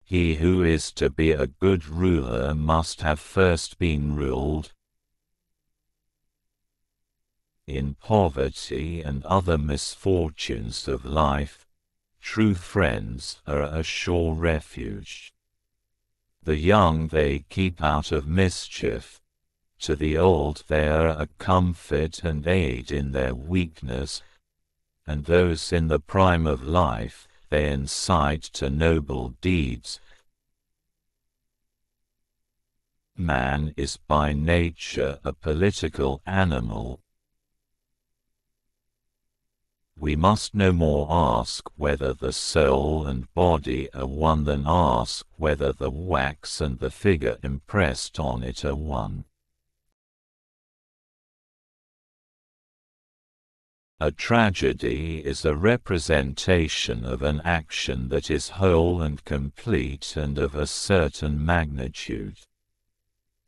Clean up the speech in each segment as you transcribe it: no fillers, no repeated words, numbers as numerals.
He who is to be a good ruler must have first been ruled. In poverty and other misfortunes of life, true friends are a sure refuge. The young they keep out of mischief, to the old they are a comfort and aid in their weakness, and those in the prime of life they incite to noble deeds. Man is by nature a political animal. We must no more ask whether the soul and body are one than ask whether the wax and the figure impressed on it are one. A tragedy is a representation of an action that is whole and complete and of a certain magnitude.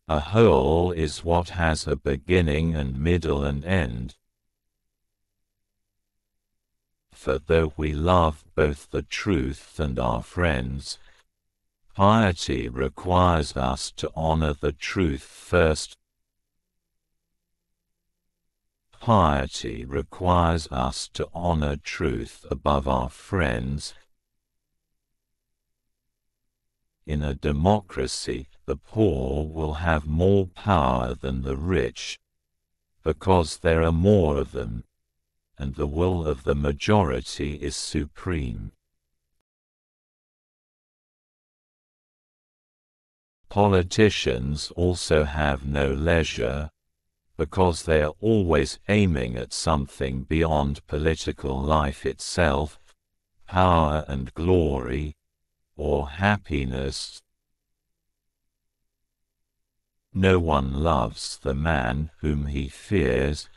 A whole is what has a beginning and middle and end. For though we love both the truth and our friends, piety requires us to honor the truth first. Piety requires us to honor truth above our friends. In a democracy, the poor will have more power than the rich, because there are more of them, and the will of the majority is supreme. Politicians also have no leisure, because they are always aiming at something beyond political life itself, power and glory, or happiness. No one loves the man whom he fears.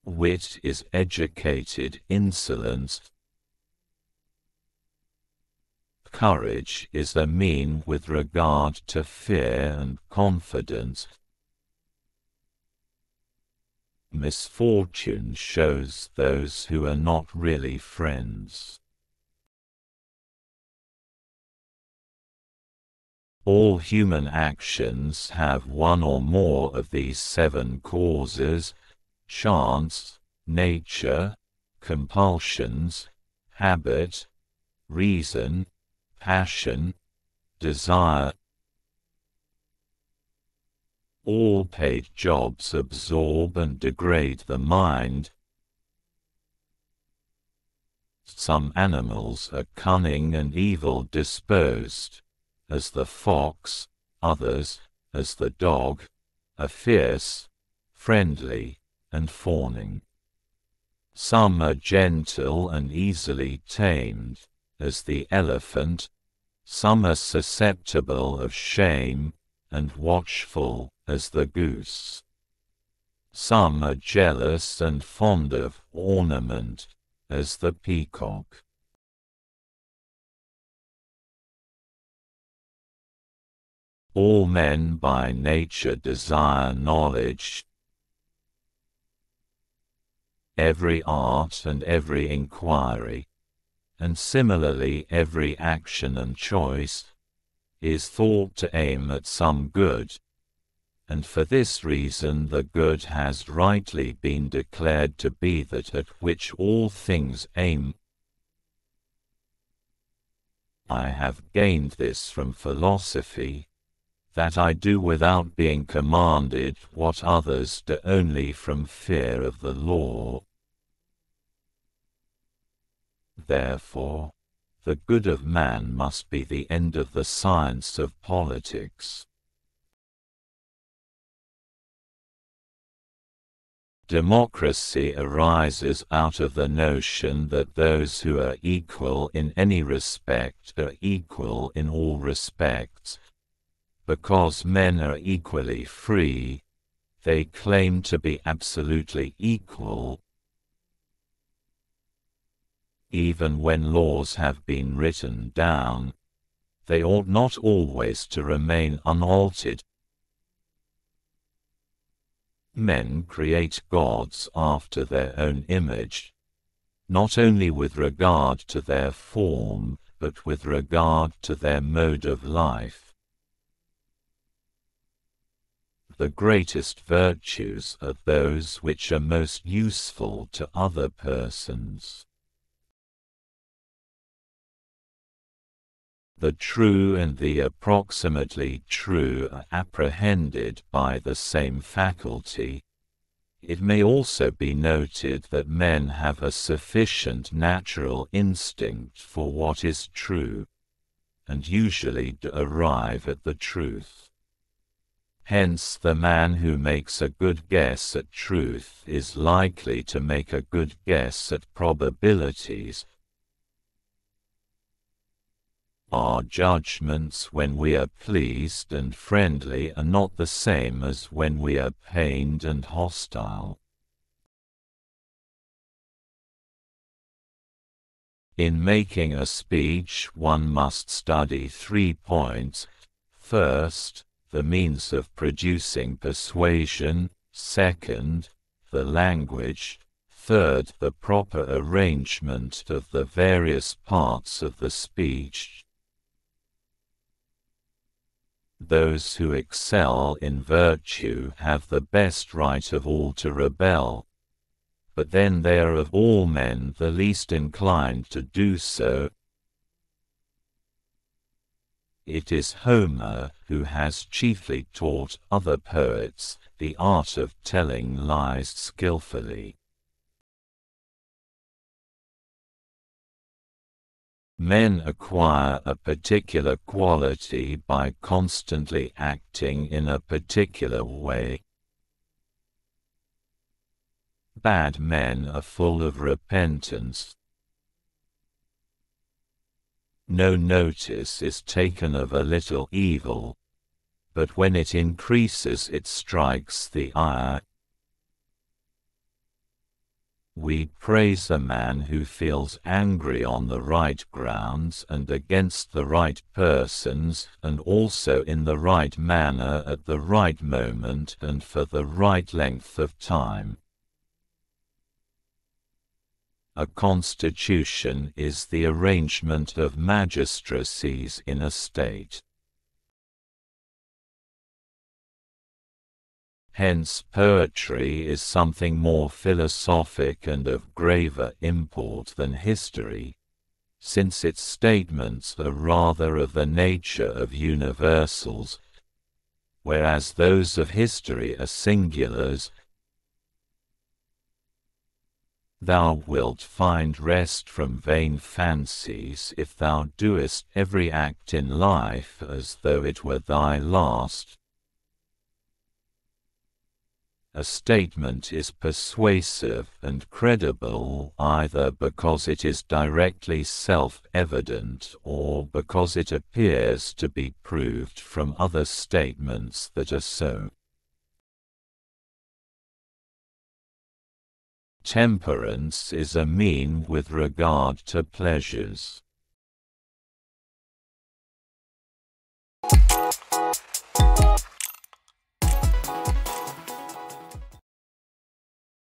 Wit is educated insolence. Courage is a mean with regard to fear and confidence. Misfortune shows those who are not really friends. All human actions have one or more of these 7 causes: chance, nature, compulsions, habit, reason, passion, desire. All paid jobs absorb and degrade the mind. Some animals are cunning and evil disposed, as the fox; others, as the dog, are fierce, friendly, and fawning. Some are gentle and easily tamed, as the elephant; some are susceptible of shame, and watchful, as the goose. Some are jealous and fond of ornament, as the peacock. All men by nature desire knowledge. Every art and every inquiry, and similarly every action and choice, is thought to aim at some good, and for this reason the good has rightly been declared to be that at which all things aim. I have gained this from philosophy, that I do without being commanded what others do only from fear of the law. Therefore, the good of man must be the end of the science of politics. Democracy arises out of the notion that those who are equal in any respect are equal in all respects. Because men are equally free, they claim to be absolutely equal. Even when laws have been written down, they ought not always to remain unaltered. Men create gods after their own image, not only with regard to their form, but with regard to their mode of life. The greatest virtues are those which are most useful to other persons. The true and the approximately true are apprehended by the same faculty. It may also be noted that men have a sufficient natural instinct for what is true, and usually arrive at the truth. Hence the man who makes a good guess at truth is likely to make a good guess at probabilities. Our judgments when we are pleased and friendly are not the same as when we are pained and hostile. In making a speech, one must study 3 points. First, the means of producing persuasion. Second, the language. Third, the proper arrangement of the various parts of the speech. Those who excel in virtue have the best right of all to rebel, but then they are of all men the least inclined to do so. It is Homer who has chiefly taught other poets the art of telling lies skillfully. Men acquire a particular quality by constantly acting in a particular way. Bad men are full of repentance. No notice is taken of a little evil, but when it increases it strikes the eye. We praise a man who feels angry on the right grounds and against the right persons, and also in the right manner at the right moment and for the right length of time. A constitution is the arrangement of magistracies in a state. Hence poetry is something more philosophic and of graver import than history, since its statements are rather of the nature of universals, whereas those of history are singulars. Thou wilt find rest from vain fancies if thou doest every act in life as though it were thy last. A statement is persuasive and credible either because it is directly self-evident or because it appears to be proved from other statements that are so. Temperance is a mean with regard to pleasures.